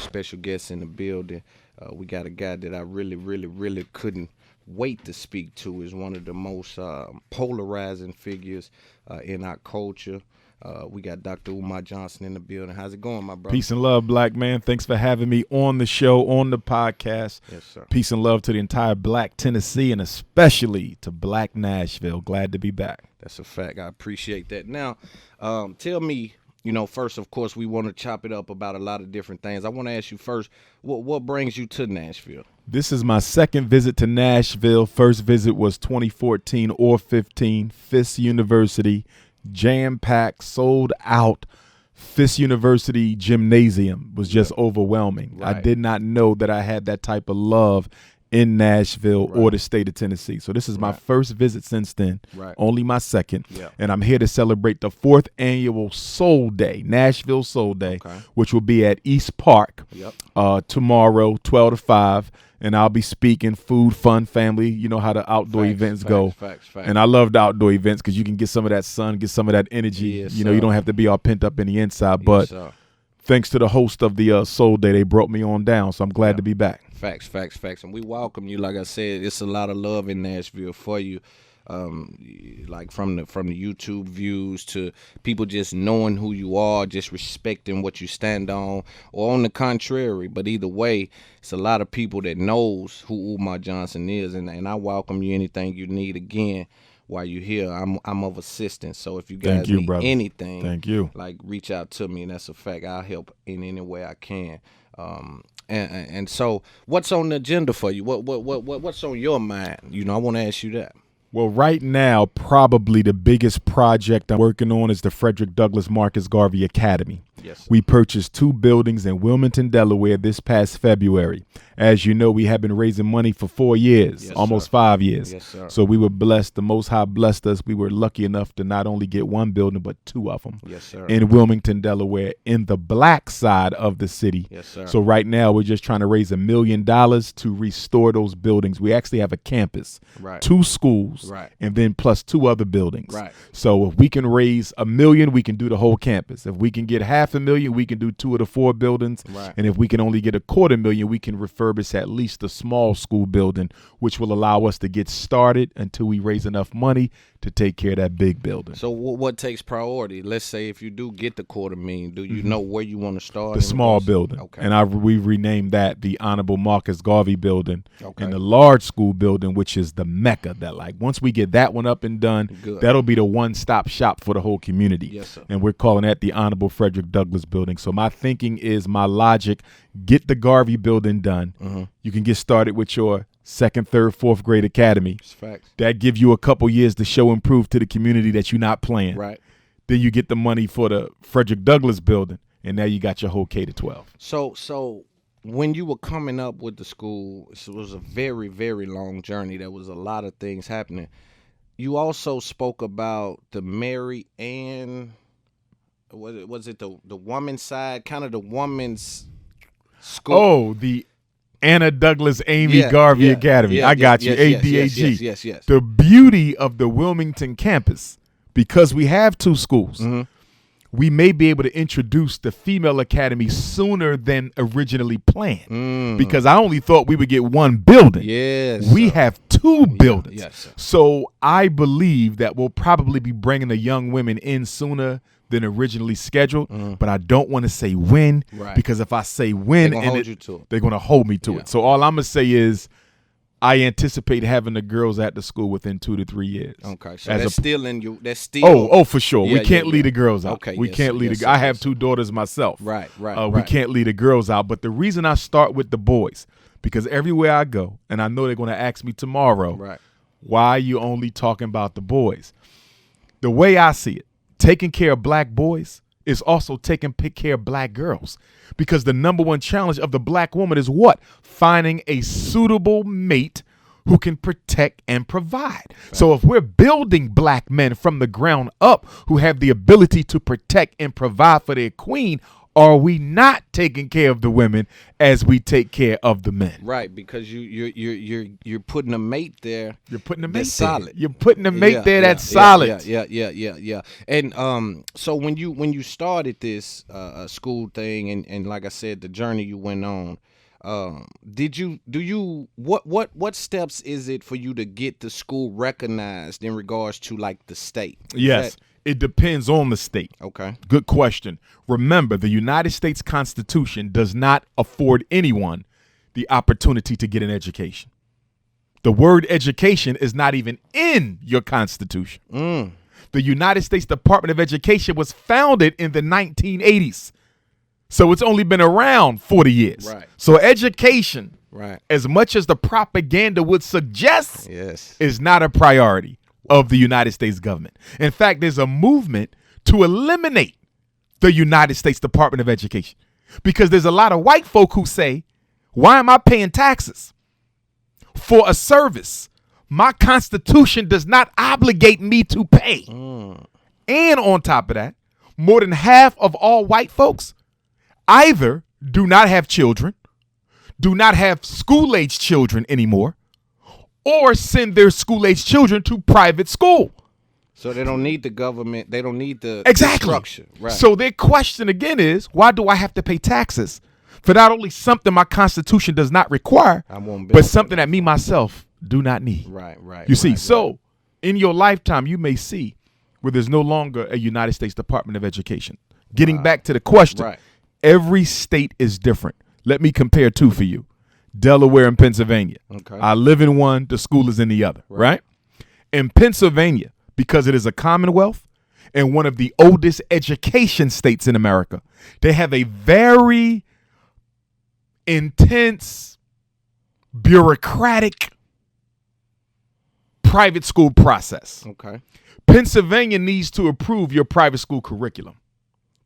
special guest in the building. We got a guy that I really couldn't wait to speak to. Is one of the most polarizing figures in our culture. We got Dr. Umar Johnson in the building. How's it going, my brother? Peace and love, black man. Thanks for having me on the show, on the podcast. Yes, sir. Peace and love to the entire black Tennessee and especially to black Nashville. Glad to be back. That's a fact. I appreciate that. Now, tell me, first, of course, we want to chop it up about a lot of different things. I want to ask you first, what brings you to Nashville? This is my second visit to Nashville. First visit was 2014 or 15, Fisk University. Jam-packed, sold out. Fisk University gymnasium was just overwhelming. Right. I did not know that I had that type of love in Nashville or the state of Tennessee. So this is my first visit since then, only my second. Yeah. And I'm here to celebrate the 4th annual Soul Day, Nashville Soul Day, which will be at East Park tomorrow, 12 to 5. And I'll be speaking food, fun, family. You know how the outdoor events go. Facts. And I love the outdoor events because you can get some of that sun, get some of that energy. Yes, you don't have to be all pent up in the inside. But sir. Thanks to the host of the Soul Day, they brought me on down. So I'm glad to be back. Facts. And we welcome you. Like I said, it's a lot of love in Nashville for you. Like from the YouTube views to people just knowing who you are, just respecting what you stand on, or on the contrary. But either way, it's a lot of people that knows who Umar Johnson is, and I welcome you. Anything you need, again, while you're here, I'm of assistance. So if you guys need anything, thank you. Like, reach out to me, and that's a fact. I'll help in any way I can. And so, what's on the agenda for you? What's on your mind? I want to ask you that. Well, right now, probably the biggest project I'm working on is the Frederick Douglass Marcus Garvey Academy. Yes, sir. We purchased 2 buildings in Wilmington, Delaware this past February. As you know, we have been raising money for 4 years, almost 5 years. Yes, sir. So we were blessed. The Most High blessed us. We were lucky enough to not only get 1 building, but 2 of them. Yes, sir. In Wilmington, Delaware, in the black side of the city. Yes, sir. So right now, we're just trying to raise $1 million to restore those buildings. We actually have a campus, 2 schools, and then plus 2 other buildings. Right. So if we can raise $1 million, we can do the whole campus. If we can get $500,000, we can do 2 of the 4 buildings. Right. And if we can only get $250,000, we can refurbish at least the small school building, which will allow us to get started until we raise enough money to take care of that big building. So what takes priority? Let's say if you do get the $250,000, do you know where you want to start? The small building. Okay. And we renamed that the Honorable Marcus Garvey building. Okay. And the large school building, which is the Mecca, that once we get that one up and done, that'll be the one-stop shop for the whole community. Yes, sir. And we're calling that the Honorable Frederick Douglass building. So my thinking is, my logic, get the Garvey building done. You can get started with your 2nd, 3rd, 4th grade academy. It's facts. That gives you a couple years to show and prove to the community that you're not playing. Right. Then you get the money for the Frederick Douglass building, and now you got your whole K-12. So when you were coming up with the school, it was a very, very long journey. There was a lot of things happening. You also spoke about the Mary Ann, was it the woman's side, kind of the woman's school? Oh, the Anna Douglas Amy Garvey Academy. I got you, ADAG. Yes. The beauty of the Wilmington campus, because we have 2 schools, we may be able to introduce the female academy sooner than originally planned. Because I only thought we would get 1 building. Yes. We have 2 buildings. Yes, sir. So I believe that we'll probably be bringing the young women in sooner than originally scheduled, but I don't want to say when, because if I say when, they're going to hold me to it. So all I'm going to say is I anticipate having the girls at the school within 2 to 3 years. Okay, so that's still in you. That's still. Oh, for sure. We can't leave the girls out. Okay, we can't leave. I have 2 daughters myself. Right. We can't leave the girls out. But the reason I start with the boys, because everywhere I go, and I know they're going to ask me tomorrow, why are you only talking about the boys? The way I see it, taking care of black boys is also taking care of black girls, because the number 1 challenge of the black woman is what? Finding a suitable mate who can protect and provide. So if we're building black men from the ground up who have the ability to protect and provide for their queen, are we not taking care of the women as we take care of the men? Right, because you're putting a mate there. You're putting a mate that's solid. You're putting a mate there that's solid. Yeah. And so when you started this school thing, and like I said, the journey you went on, what steps is it for you to get the school recognized in regards to like the state? Yes. It depends on the state. Okay. Good question. Remember, the United States Constitution does not afford anyone the opportunity to get an education. The word education is not even in your Constitution. The United States Department of Education was founded in the 1980s. So it's only been around 40 years. Right. So education, right, as much as the propaganda would suggest, yes, is not a priority of the United States government. In fact, there's a movement to eliminate the United States Department of Education because there's a lot of white folk who say, why am I paying taxes for a service my Constitution does not obligate me to pay? And on top of that, more than half of all white folks either do not have children, do not have school-age children anymore, or send their school-age children to private school. So they don't need the government. They don't need the exactly structure. Right. So their question again is, why do I have to pay taxes for not only something my Constitution does not require, but something that me myself do not need? Right. You see, so in your lifetime, you may see where there's no longer a United States Department of Education. Getting back to the question, every state is different. Let me compare two for you. Delaware and Pennsylvania. Okay. I live in one, the school is in the other, right? In Pennsylvania, because it is a commonwealth and one of the oldest education states in America, they have a very intense, bureaucratic private school process. Okay. Pennsylvania needs to approve your private school curriculum.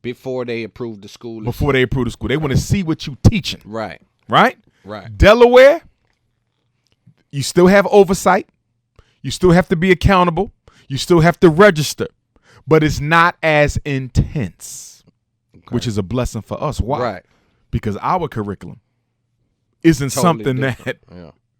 Before they approve the school. Before they approve the school. They want to see what you're teaching. Right. Right? Right. Delaware, you still have oversight. You still have to be accountable. You still have to register. But it's not as intense, which is a blessing for us. Why? Right. Because our curriculum isn't something that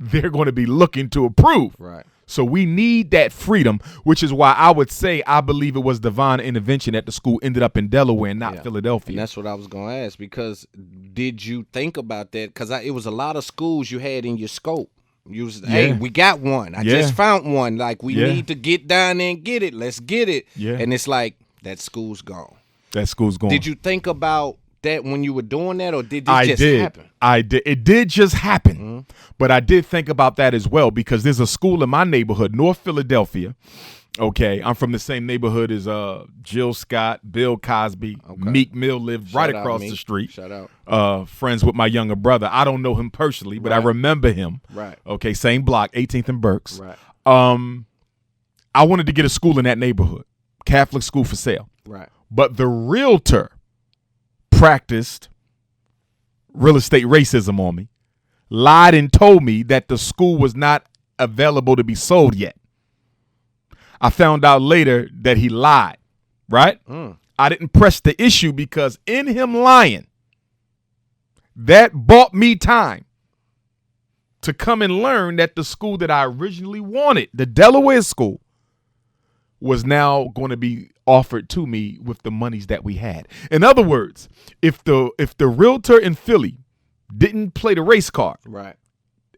they're going to be looking to approve. Right. So we need that freedom, which is why I would say I believe it was divine intervention that the school ended up in Delaware and not Philadelphia. And that's what I was going to ask, because did you think about that? Because it was a lot of schools you had in your scope. You was, hey, we got one. I just found one. Like, we need to get down there and get it. Let's get it. Yeah. And it's like, that school's gone. That school's gone. Did you think about that when you were doing that, or did this just happen? I did. It did just happen. But I did think about that as well, because there's a school in my neighborhood, North Philadelphia. Okay, I'm from the same neighborhood as Jill Scott, Bill Cosby, Meek Mill lived right across the street. Shout out. Friends with my younger brother. I don't know him personally, but I remember him. Right. Okay, same block, 18th and Berks. Right. I wanted to get a school in that neighborhood, Catholic school for sale. Right. But the realtor practiced real estate racism on me, lied and told me that the school was not available to be sold yet. I found out later that he lied, right? I didn't press the issue because in him lying, that bought me time to come and learn that the school that I originally wanted, the Delaware school, was now going to be offered to me with the monies that we had. In other words, if the realtor in Philly didn't play the race card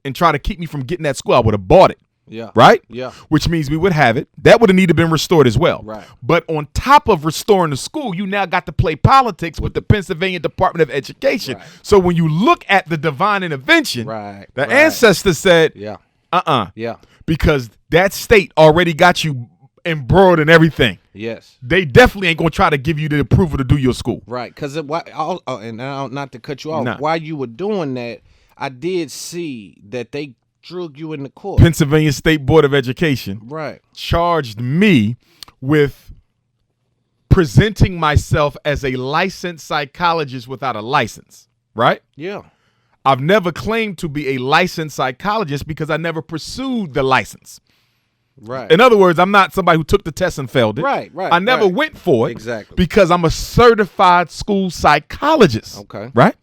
and try to keep me from getting that school, I would have bought it. Yeah. Right? Yeah. Which means we would have it. That would have needed to been restored as well. Right. But on top of restoring the school, you now got to play politics with the Pennsylvania Department of Education. Right. So when you look at the divine intervention, the ancestor said, yeah. Because that state already got you embroiled in everything. Yes. They definitely ain't going to try to give you the approval to do your school. Right. Because, and not to cut you off, while you were doing that, I did see that they drug you in the court. Pennsylvania State Board of Education charged me with presenting myself as a licensed psychologist without a license, right? Yeah. I've never claimed to be a licensed psychologist because I never pursued the license. Right. In other words, I'm not somebody who took the test and failed it. Right. I never went for it. Exactly. Because I'm a certified school psychologist. Okay. Right?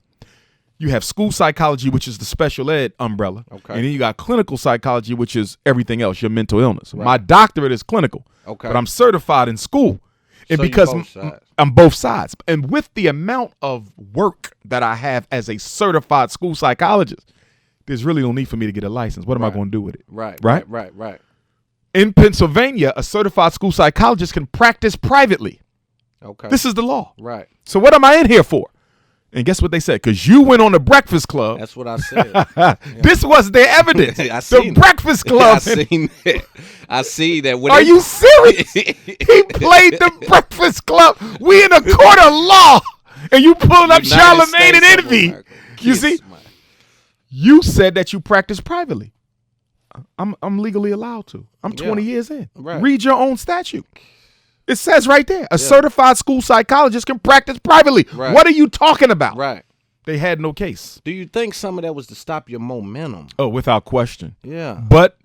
You have school psychology, which is the special ed umbrella. Okay. And then you got clinical psychology, which is everything else, your mental illness. Right. My doctorate is clinical. Okay. But I'm certified in school. And So because you're both sides. I'm both sides. And with the amount of work that I have as a certified school psychologist, there's really no need for me to get a license. What am I going to do with it? Right. In Pennsylvania, a certified school psychologist can practice privately. Okay. This is the law. Right. So what am I in here for? And guess what they said? Because you went on the Breakfast Club. That's what I said. This was their evidence. The Breakfast Club. I seen that. I see that. Are you serious? He played the Breakfast Club. We in a court of law. And you pulling up Charlamgne and Envy. You see? You said that you practice privately. I'm legally allowed to. I'm 20 years in. Right. Read your own statute. It says right there, a certified school psychologist can practice privately. Right. What are you talking about? Right. They had no case. Do you think some of that was to stop your momentum? Oh, without question. Yeah. But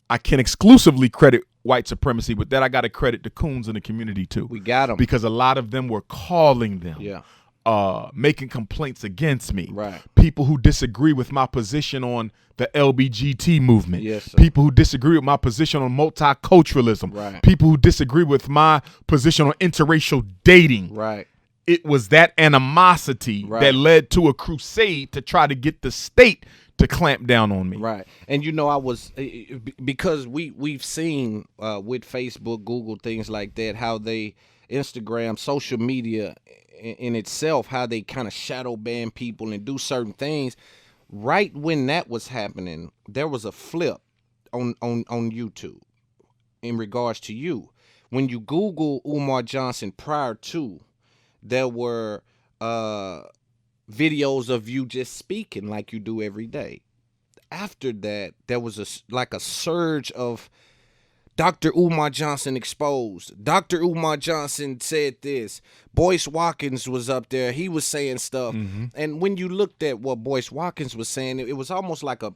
I can exclusively credit white supremacy. With that, I got to credit the coons in the community too. We got them. Because a lot of them were calling them. Yeah. Making complaints against me. Right. People who disagree with my position on the LBGT movement. Yes, sir. People who disagree with my position on multiculturalism. Right. People who disagree with my position on interracial dating. Right. It was that animosity that led to a crusade to try to get the state to clamp down on me. Right. And I was, because we've seen with Facebook, Google, things like that, how they, Instagram, social media in itself, how they kind of shadow ban people and do certain things. Right when that was happening, there was a flip on YouTube in regards to you. When you Google Umar Johnson prior to, there were videos of you just speaking like you do every day. After that, there was a surge of Dr. Umar Johnson exposed. Dr. Umar Johnson said this. Boyce Watkins was up there. He was saying stuff. Mm-hmm. And when you looked at what Boyce Watkins was saying, it was almost like a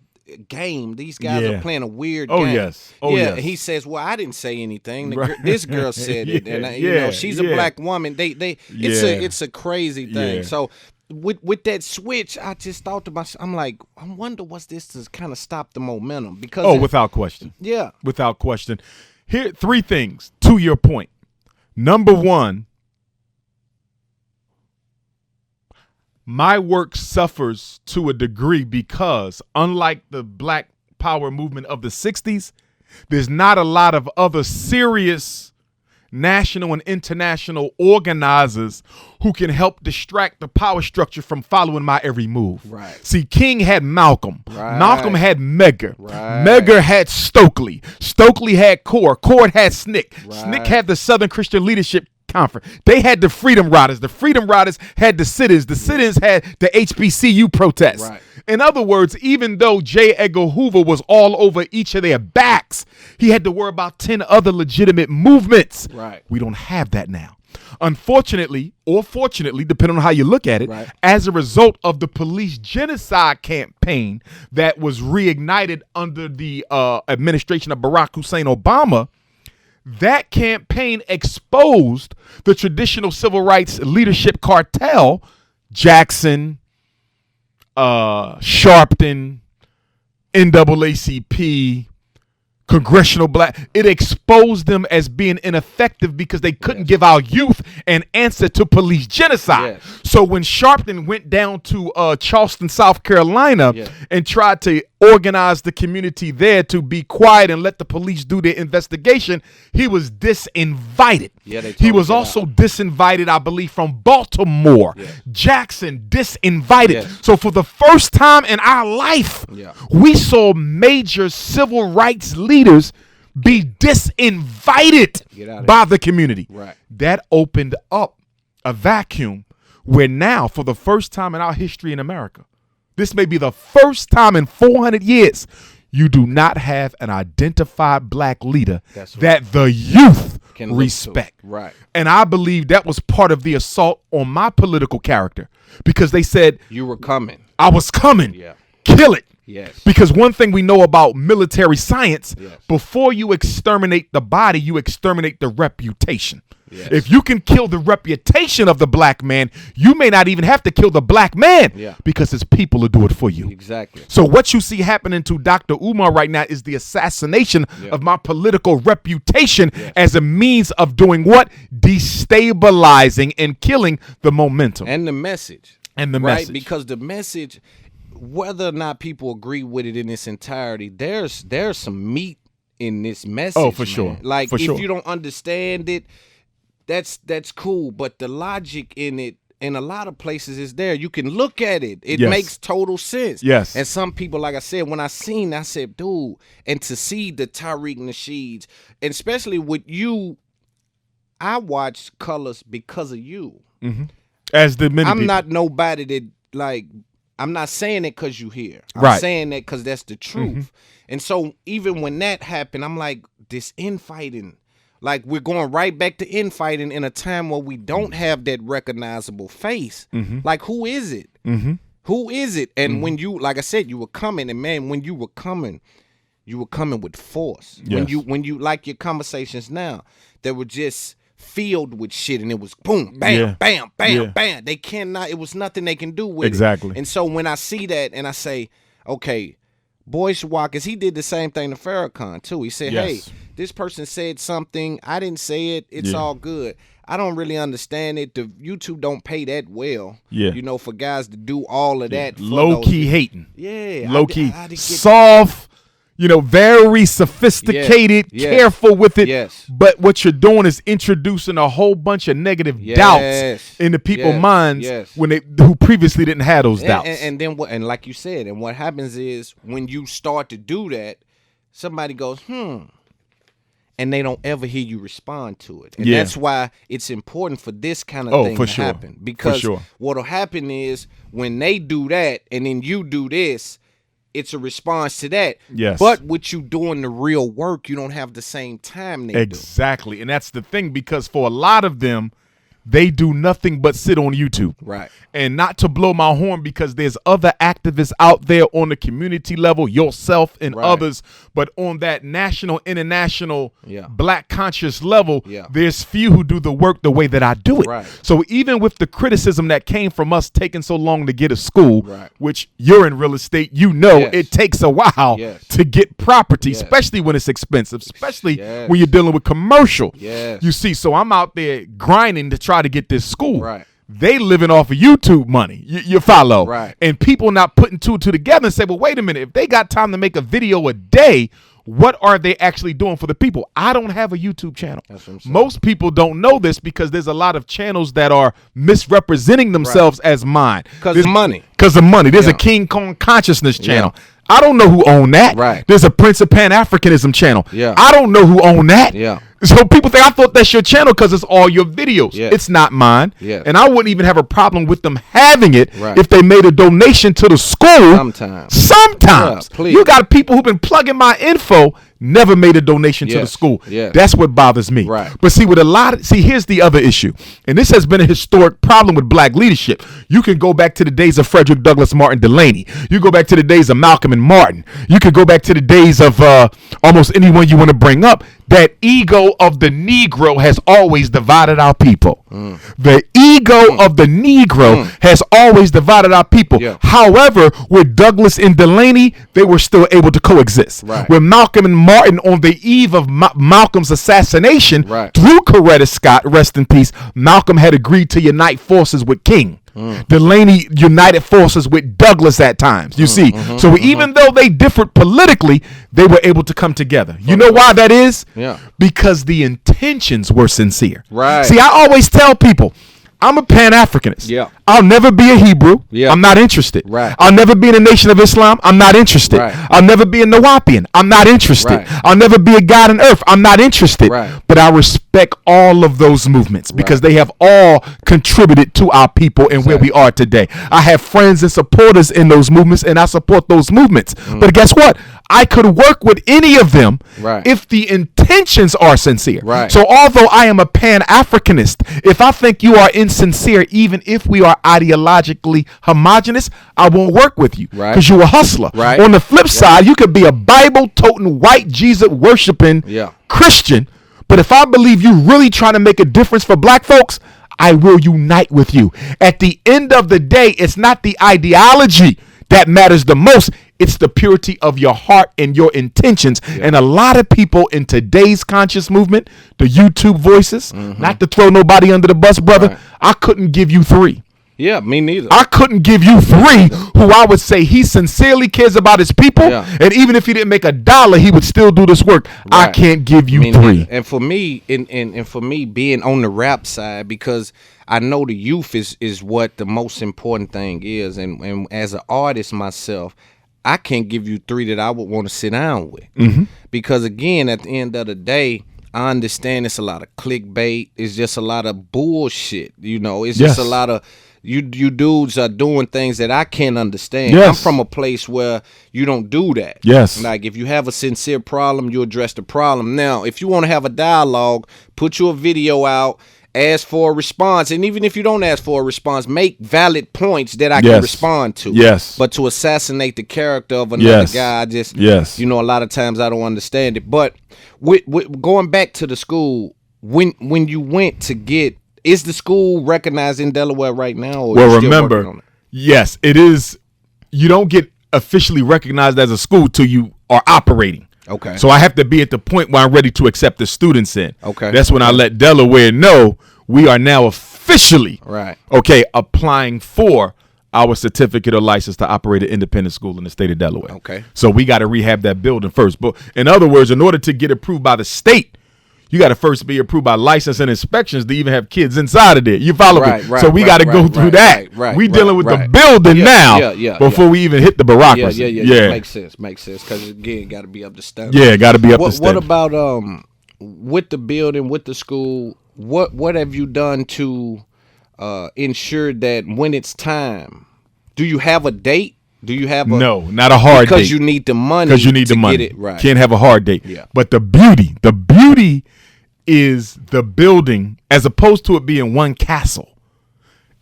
game. These guys are playing a weird game. Yes. Yeah. He says, well, I didn't say anything. This girl said it. And she's a black woman. It's a crazy thing. Yeah. So with that switch, I just thought to myself, I'm like, I wonder what's this to kind of stop the momentum. Because without question. Yeah. Without question. Here, 3 things to your point. Number 1, my work suffers to a degree because, unlike the Black Power movement of the 60s, there's not a lot of other serious national and international organizers who can help distract the power structure from following my every move. Right. See, King had Malcolm. Right. Malcolm had Medgar. Right. Medgar had Stokely. Stokely had Core. Core had SNCC. Right. SNCC had the Southern Christian Leadership Conference. They had the Freedom Riders. The Freedom Riders had the sit-ins. The sit-ins had the HBCU protests. Right. In other words, even though J. Edgar Hoover was all over each of their backs, he had to worry about 10 other legitimate movements. Right. We don't have that now. Unfortunately, or fortunately, depending on how you look at it, as a result of the police genocide campaign that was reignited under the administration of Barack Hussein Obama, that campaign exposed the traditional civil rights leadership cartel, Jackson, Sharpton, NAACP, Congressional Black. It exposed them as being ineffective because they couldn't give our youth an answer to police genocide. Yes. So when Sharpton went down to Charleston, South Carolina, and tried to organize the community there to be quiet and let the police do their investigation, he was disinvited. He was also disinvited, I believe, from Baltimore. Jackson, disinvited. So for the first time in our life, we saw major civil rights leaders be disinvited by the community. That opened up a vacuum where now, for the first time in our history in America, this may be the first time in 400 years, you do not have an identified black leader that the youth can respect. Right. And I believe that was part of the assault on my political character, because they said, you were coming. I was coming. Kill it. Yes. Because one thing we know about military science, Yes. before you exterminate the body, you exterminate the reputation. Yes. If you can kill the reputation of the black man, you may not even have to kill the black man because his people will do it for you. Exactly. So what you see happening to Dr. Umar right now is the assassination of my political reputation as a means of doing what? Destabilizing and killing the momentum. And the message. And the right? message. Because the message, whether or not people agree with it in its entirety, there's some meat in this message. Oh, for man. sure. Like, for if sure. you don't understand it, that's cool. But the logic in it, in a lot of places, is there. You can look at it. It makes total sense. Yes. And some people, like I said, when I said, dude, and to see the Tariq Nasheeds, and especially with you, I watch Colors because of you. Mm-hmm. As the many I'm people. not nobody that, like, I'm not saying it because you here. I'm Right. saying that because that's the truth. Mm-hmm. And so even when that happened, I'm like, this infighting, like, we're going right back to infighting in a time where we don't have that recognizable face. Mm-hmm. Like, who is it? Mm-hmm. Who is it? And when you, like I said, you were coming, and man, when you were coming with force. Yes. When you like your conversations now, they were just filled with shit, and it was boom, bam, bam, bam, bam. They cannot, it was nothing they can do with it. Exactly. And so when I see that and I say, okay, Boyce Watkins, he did the same thing to Farrakhan too. He said, hey, this person said something, I didn't say it, it's all good. I don't really understand it. The YouTube don't pay that well. Yeah. You know, for guys to do all of that. Low key hating. Yeah. Low key. Soft. You know, very sophisticated, careful with it. Yes. But what you're doing is introducing a whole bunch of negative doubts into people's minds when who previously didn't have those doubts. And then what? And like you said, and what happens is when you start to do that, somebody goes, and they don't ever hear you respond to it. And that's why it's important for this kind of thing to happen. Because what'll happen is when they do that and then you do this, it's a response to that. Yes. But with you doing the real work, you don't have the same time they do. Exactly. And that's the thing, because for a lot of them, they do nothing but sit on YouTube. Right. And not to blow my horn, because there's other activists out there on the community level, yourself and others, but on that national, international, black conscious level, there's few who do the work the way that I do it. Right. So even with the criticism that came from us taking so long to get a school, which you're in real estate, you know it takes a while to get property, especially when it's expensive, especially when you're dealing with commercial. You see, so I'm out there grinding to try to get this school. Right. They living off of YouTube money. You follow. Right. And people not putting two and two together and say, well, wait a minute. If they got time to make a video a day, what are they actually doing for the people? I don't have a YouTube channel. Most people don't know this because there's a lot of channels that are misrepresenting themselves as mine. Because of money. Because of money. There's a King Kong Consciousness channel. I don't know who owned that. Right. There's a Prince of Pan-Africanism channel. I don't know who owned that. So people think, I thought that's your channel because it's all your videos. It's not mine. And I wouldn't even have a problem with them having it if they made a donation to the school. Sometimes. You got people who've been plugging my info, never made a donation to the school. That's what bothers me. But see, here's the other issue. And this has been a historic problem with black leadership. You can go back to the days of Frederick Douglass Martin Delaney. You go back to the days of Malcolm and Martin. You could go back to the days of almost anyone you want to bring up. That ego of the Negro has always divided our people. The ego of the Negro has always divided our people. However, with Douglass and Delaney, they were still able to coexist. With Malcolm and Martin, on the eve of Malcolm's assassination, through Coretta Scott, rest in peace, Malcolm had agreed to unite forces with King. Delaney united forces with Douglass at times, you see. So even though they differed politically, they were able to come together. You know why that is? Because the intentions were sincere. See, I always tell people, I'm a Pan-Africanist. I'll never be a Hebrew. I'm not interested. I'll never be in the Nation of Islam. I'm not interested. I'll never be a Nawapian. I'm not interested. I'll never be a God on earth. I'm not interested. But I respect all of those movements because they have all contributed to our people and where we are today. I have friends and supporters in those movements, and I support those movements. But guess what? I could work with any of them Right. if the intentions are sincere. Right. So although I am a Pan-Africanist, if I think you are insincere, even if we are ideologically homogenous, I won't work with you Right. because you're a hustler. Right. On the flip side, you could be a Bible-toting, white Jesus-worshiping Yeah. Christian, but if I believe you really trying to make a difference for black folks, I will unite with you. At the end of the day, it's not the ideology that matters the most. It's the purity of your heart and your intentions. Yeah. And a lot of people in today's conscious movement, the YouTube voices, not to throw nobody under the bus, brother, right. I couldn't give you 3. Yeah, me neither. I couldn't give you 3 who I would say he sincerely cares about his people. Yeah. And even if he didn't make $1, he would still do this work. Right. I can't give you 3. And for me, and for me being on the rap side, because I know the youth is what the most important thing is. And as an artist myself, I can't give you 3 that I would want to sit down with. Because again, at the end of the day, I understand it's a lot of clickbait. It's just a lot of bullshit. You know, it's just a lot of you dudes are doing things that I can't understand. I'm from a place where you don't do that. Like if you have a sincere problem, you address the problem. Now, if you want to have a dialogue, put your video out, ask for a response, and even if you don't ask for a response, make valid points that I can respond to. But to assassinate the character of another guy, I just you know, a lot of times I don't understand it. But with going back to the school, when you went to get, is the school recognized in Delaware right now? Or well, remember, yes, it is. You don't get officially recognized as a school till you are operating. Okay. So I have to be at the point where I'm ready to accept the students in. Okay. That's when I let Delaware know we are now officially applying for our certificate or license to operate an independent school in the state of Delaware. Okay. So we got to rehab that building first. But in other words, in order to get approved by the state, you got to first be approved by license and inspections to even have kids inside of there. You follow me? So we got to go through that. We dealing with the building now before we even hit the bureaucracy. Yeah. Makes sense. Because again, got to be up to standard. Yeah, got to be up to standard. What about with the building, with the school? What have you done to ensure that when it's time, do you have a date? Do you have no, not a hard date? Because you need the money. Because you need the money. Get it right. Can't have a hard date. Yeah. But the beauty is the building, as opposed to it being one castle,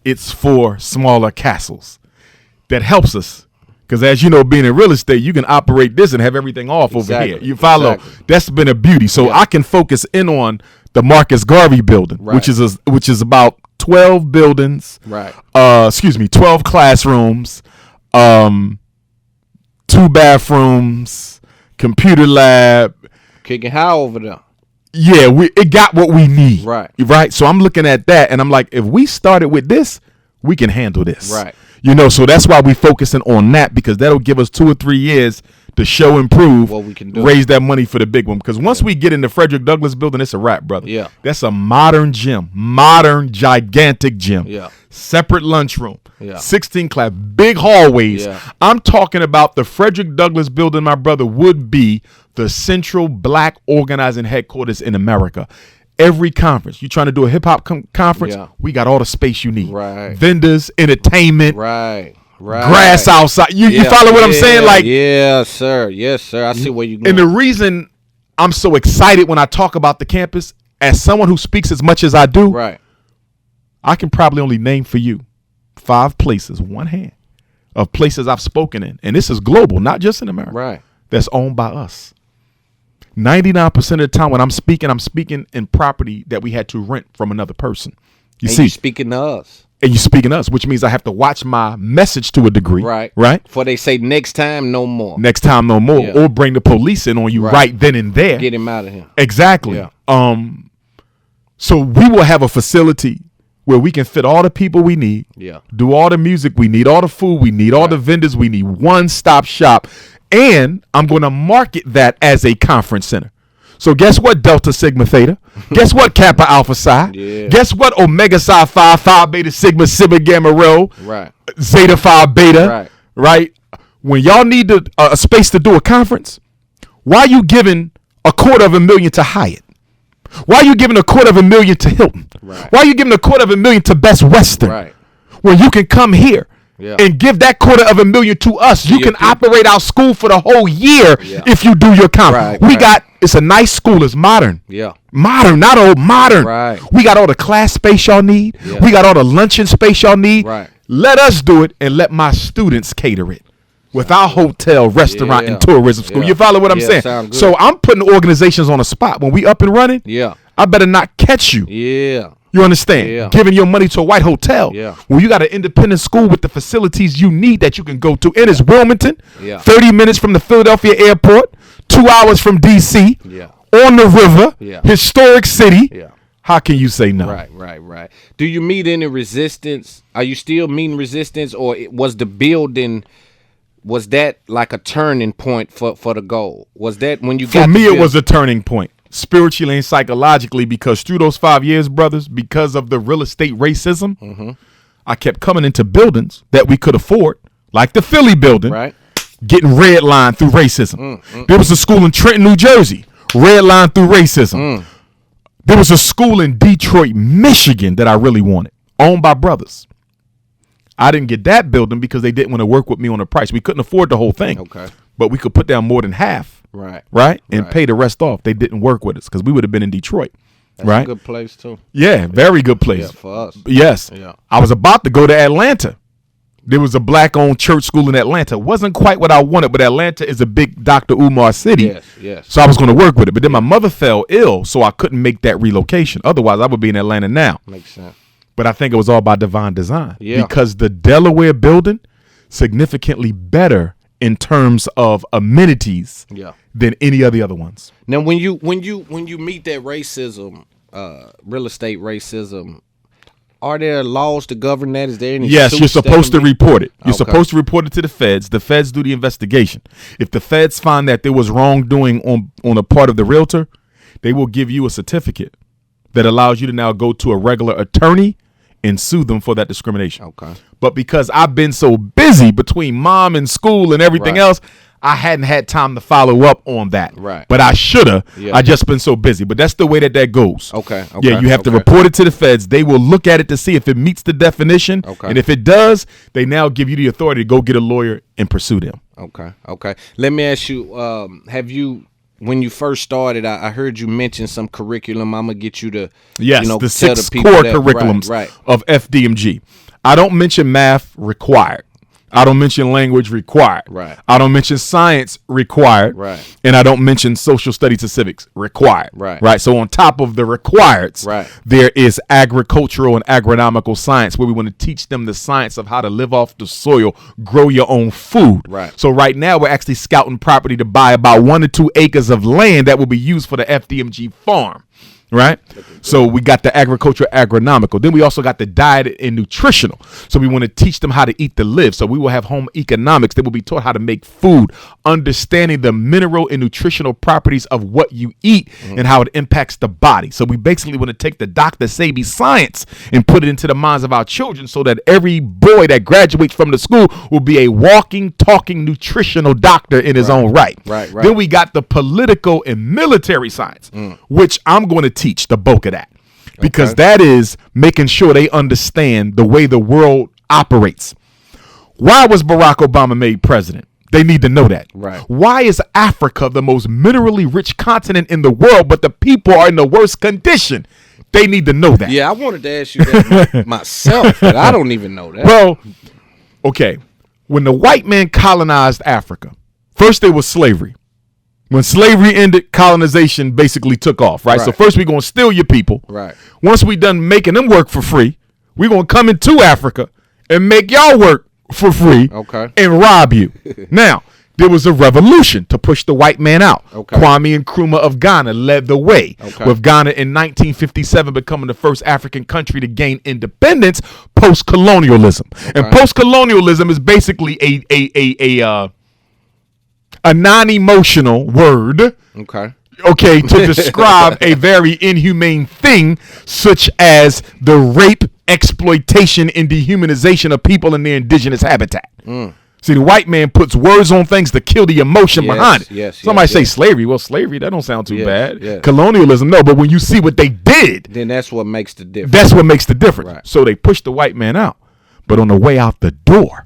it's 4 smaller castles. That helps us. Because as you know, being in real estate, you can operate this and have everything off over here. You follow? That's been a beauty. So I can focus in on the Marcus Garvey building, which is about 12 buildings. 12 classrooms, 2 bathrooms, computer lab. Kicking how over there? Yeah, it got what we need. Right. So I'm looking at that and I'm like, if we started with this, we can handle this. Right. You know, so that's why we focusing on that, because that'll give us 2 or 3 years to show improve, what we can do, raise that money for the big one. Because once we get in the Frederick Douglass building, it's a wrap, brother. Yeah. That's a modern gym, gigantic gym. Yeah. Separate lunchroom. Yeah. 16 class, big hallways. Yeah. I'm talking about the Frederick Douglass building, my brother, would be the central black organizing headquarters in America. Every conference, you trying to do a hip hop conference, we got all the space you need. Right. Vendors, entertainment. Right. Grass outside. You follow what I'm saying? Like, yes, sir. I see where you going. And the reason I'm so excited when I talk about the campus, as someone who speaks as much as I do, I can probably only name for you 5 places, one hand, of places I've spoken in. And this is global, not just in America. That's owned by us. 99% of the time when I'm speaking in property that we had to rent from another person. You see, you're speaking to us. And you're speaking to us, which means I have to watch my message to a degree. Right. For they say next time, no more. Next time, no more. Yeah. Or bring the police in on you right then and there. Get him out of here. Exactly. Yeah. So we will have a facility where we can fit all the people we need. Yeah. Do all the music we need, all the food we need, all the vendors we need. One-stop shop. And I'm going to market that as a conference center. So guess what, Delta Sigma Theta? Guess what, Kappa Alpha Psi? Yeah. Guess what, Omega Psi Phi, Phi Beta Sigma, Sigma Gamma Rho, Zeta Phi Beta, right? When y'all need a space to do a conference, why are you giving $250,000 to Hyatt? Why are you giving $250,000 to Hilton? Why are you giving $250,000 to Best Western? When you can come here and give that $250,000 to us. You can operate our school for the whole year if you do your count. It's a nice school. It's modern. Modern, not old, modern. We got all the class space y'all need. We got all the luncheon space y'all need. Let us do it and let my students cater it with our hotel, restaurant, and tourism school. You follow what I'm saying? So I'm putting organizations on a spot. When we up and running, I better not catch you. You understand? Giving your money to a white hotel. Well, you got an independent school with the facilities you need that you can go to. And it's Wilmington, 30 minutes from the Philadelphia airport, 2 hours from D.C., on the river, historic city. How can you say no? Right. Do you meet any resistance? Are you still meeting resistance, or was the building, was that like a turning point for the goal? Was that when you got For me, it was a turning point. Spiritually and psychologically, because through those 5 years, brothers, because of the real estate racism, I kept coming into buildings that we could afford, like the Philly building, getting redlined through racism. There was a school in Trenton, New Jersey, redlined through racism. There was a school in Detroit, Michigan that I really wanted, owned by brothers. I didn't get that building because they didn't want to work with me on the price. We couldn't afford the whole thing, but we could put down more than half. And pay the rest off. They didn't work with us because we would have been in Detroit. That's a good place too. Yeah, very good place. For us. Yes. I was about to go to Atlanta. There was a black-owned church school in Atlanta. Wasn't quite what I wanted, but Atlanta is a big Dr. Umar city. So I was going to work with it. But then my mother fell ill, so I couldn't make that relocation. Otherwise, I would be in Atlanta now. Makes sense. But I think it was all by divine design. Because the Delaware building, significantly better in terms of amenities than any of the other ones. Now, when you meet that racism, real estate racism, are there laws to govern that? Is there any? Yes, you're supposed to report it. You're supposed to report it to the feds. The feds do the investigation. If the feds find that there was wrongdoing on a part of the realtor, they will give you a certificate that allows you to now go to a regular attorney and sue them for that discrimination. But because I've been so busy between mom and school and everything else, I hadn't had time to follow up on that. But I should have. I just been so busy. But that's the way that goes. Yeah, you have to report it to the feds. They will look at it to see if it meets the definition. And if it does, they now give you the authority to go get a lawyer and pursue them. Let me ask you, have you, when you first started, I heard you mention some curriculum. I'm going to get you to, the 6 core curriculums of FDMG. I don't mention math required. I don't mention language required. I don't mention science required. And I don't mention social studies and civics required. So on top of the requireds, there is agricultural and agronomical science, where we want to teach them the science of how to live off the soil, grow your own food. So right now we're actually scouting property to buy about 1 to 2 acres of land that will be used for the FDMG farm. So we got the agricultural agronomical. Then we also got the diet and nutritional. So we want to teach them how to eat to live. So we will have home economics. They will be taught how to make food, understanding the mineral and nutritional properties of what you eat and how it impacts the body. So we basically want to take the Dr. Sebi science and put it into the minds of our children, so that every boy that graduates from the school will be a walking, talking nutritional doctor in his own right. Then we got the political and military science, which I'm going to teach the bulk of that, because that is making sure they understand the way the world operates. Why was Barack Obama made president? They need to know that. Why is Africa the most minerally rich continent in the world, but the people are in the worst condition? They need to know that. I wanted to ask you that myself, but I don't even know that. Well, when the white man colonized Africa, first there was slavery. When slavery ended, colonization basically took off, So first we're going to steal your people. Once we done making them work for free, we're going to come into Africa and make y'all work for free and rob you. Now, there was a revolution to push the white man out. Kwame Nkrumah of Ghana led the way, with Ghana in 1957 becoming the first African country to gain independence post-colonialism. And post-colonialism is basically a non-emotional word, to describe a very inhumane thing, such as the rape, exploitation, and dehumanization of people in their indigenous habitat. See, the white man puts words on things to kill the emotion behind it. Somebody say slavery. Well, slavery, that don't sound too bad. Colonialism, no. But when you see what they did, then that's what makes the difference. That's what makes the difference. So they pushed the white man out. But on the way out the door,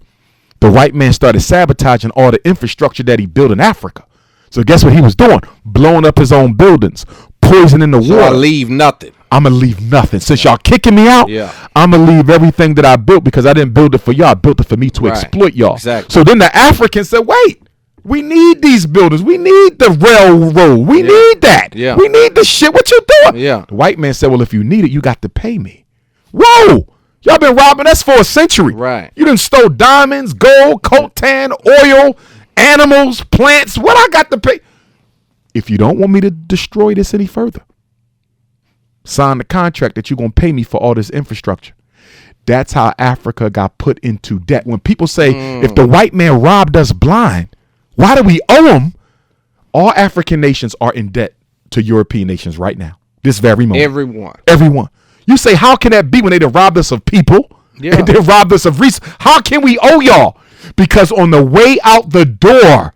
the white man started sabotaging all the infrastructure that he built in Africa. So guess what he was doing? Blowing up his own buildings, poisoning the water. I leave nothing. I'm going to leave nothing. Since y'all kicking me out, I'm going to leave everything that I built because I didn't build it for y'all. I built it for me to exploit y'all. Exactly. So then the Africans said, wait, we need these buildings. We need the railroad. We need that. Yeah. We need the shit. What you doing? Yeah. The white man said, well, if you need it, you got to pay me. Whoa. Y'all been robbing us for a century. Right. You done stole diamonds, gold, coltan, oil, animals, plants. What I got to pay? If you don't want me to destroy this any further, sign the contract that you're going to pay me for all this infrastructure. That's how Africa got put into debt. When people say, if the white man robbed us blind, why do we owe him? All African nations are in debt to European nations right now. This very moment. Everyone. You say, how can that be when they done robbed us of people? Yeah. And they robbed us of resources? How can we owe y'all? Because on the way out the door,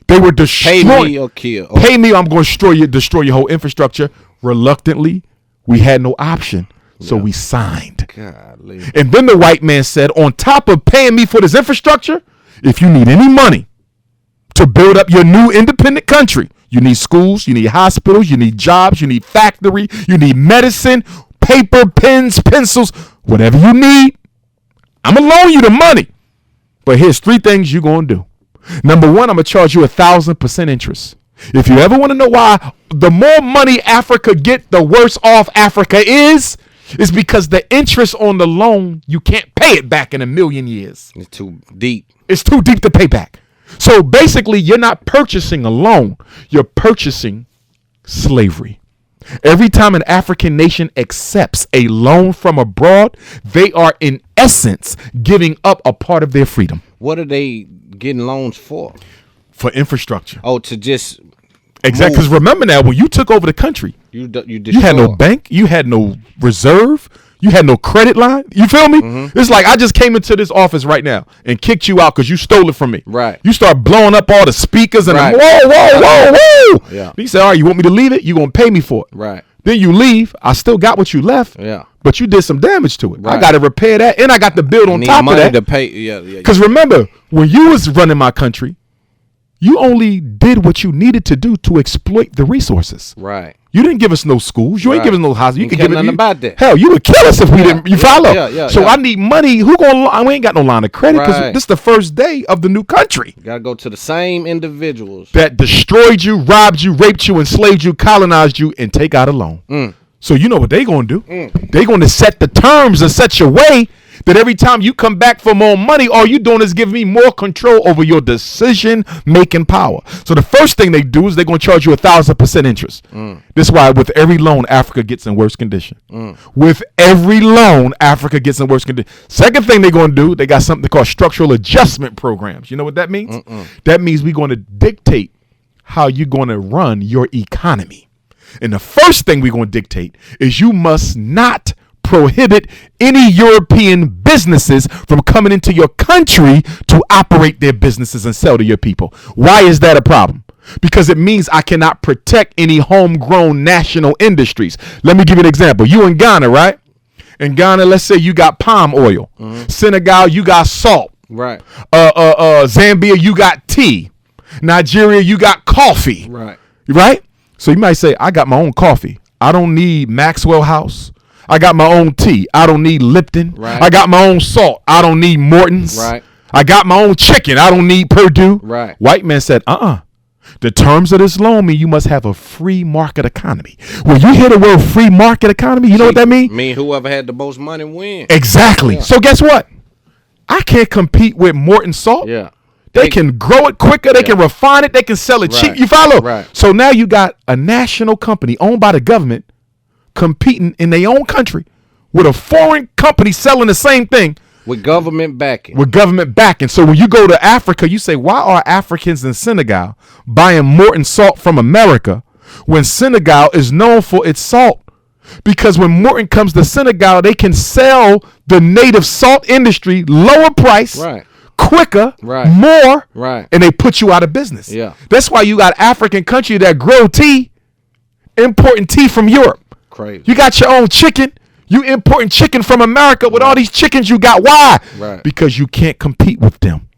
they were destroying. Pay me or kill. Pay me, I'm going to destroy your whole infrastructure. Reluctantly, we had no option. So we signed. Golly. And then the white man said, on top of paying me for this infrastructure, if you need any money to build up your new independent country, you need schools, you need hospitals, you need jobs, you need factory, you need medicine, paper, pens, pencils, whatever you need, I'm going to loan you the money. But here's 3 things you're going to do. Number 1, I'm going to charge you 1,000% interest. If you ever want to know why the more money Africa get, the worse off Africa is because the interest on the loan, you can't pay it back in a million years. It's too deep. It's too deep to pay back. So basically, you're not purchasing a loan. You're purchasing slavery. Every time an African nation accepts a loan from abroad, they are in essence giving up a part of their freedom. What are they getting loans for? For infrastructure. Oh, to just exactly. Because remember now, when you took over the country, you had no bank, you had no reserve, you had no credit line. You feel me? Mm-hmm. It's like I just came into this office right now and kicked you out because you stole it from me. Right. You start blowing up all the speakers and whoa. Yeah. He said, all right, you want me to leave it? You're going to pay me for it. Right. Then you leave. I still got what you left. Yeah. But you did some damage to it. Right. I got to repair that, and I got the bill on top of that. To pay. Yeah. Because remember, when you was running my country, you only did what you needed to do to exploit the resources. Right. You didn't give us no schools. You ain't give us no hospitals. You could give nothing about that. Hell, you would kill us if we didn't. You follow? Yeah. So I need money. We ain't got no line of credit because this is the first day of the new country. You gotta go to the same individuals that destroyed you, robbed you, raped you, enslaved you, colonized you, and take out a loan. So you know what they gonna do? They gonna set the terms in such a way that every time you come back for more money, all you doing is giving me more control over your decision-making power. So the first thing they do is they're going to charge you 1,000% interest. This is why with every loan, Africa gets in worse condition. With every loan, Africa gets in worse condition. Second thing they're going to do, they got something called structural adjustment programs. You know what that means? That means we're going to dictate how you're going to run your economy. And the first thing we're going to dictate is you must not prohibit any European businesses from coming into your country to operate their businesses and sell to your people. Why is that a problem? Because it means I cannot protect any homegrown national industries. Let me give you an example. You in Ghana, right? In Ghana, let's say you got palm oil. Senegal, you got salt. Right. Zambia, you got tea. Nigeria, you got coffee. Right? So you might say, I got my own coffee. I don't need Maxwell House. I got my own tea. I don't need Lipton. Right. I got my own salt. I don't need Morton's. Right. I got my own chicken. I don't need Purdue. Right. White man said, the terms of this loan mean you must have a free market economy. When you hear the word free market economy, you know what that means? Mean whoever had the most money win. Exactly. Yeah. So guess what? I can't compete with Morton salt. Yeah. They can grow it quicker. They can refine it. They can sell it cheap. You follow? Right. So now you got a national company owned by the government competing in their own country with a foreign company selling the same thing. With government backing. So when you go to Africa, you say, why are Africans in Senegal buying Morton salt from America when Senegal is known for its salt? Because when Morton comes to Senegal, they can sell the native salt industry lower price. Right. Quicker, more, and they put you out of business. Yeah. That's why you got African country that grow tea, importing tea from Europe. Crazy. You got your own chicken. You importing chicken from America with all these chickens you got. Why? Right. Because you can't compete with them.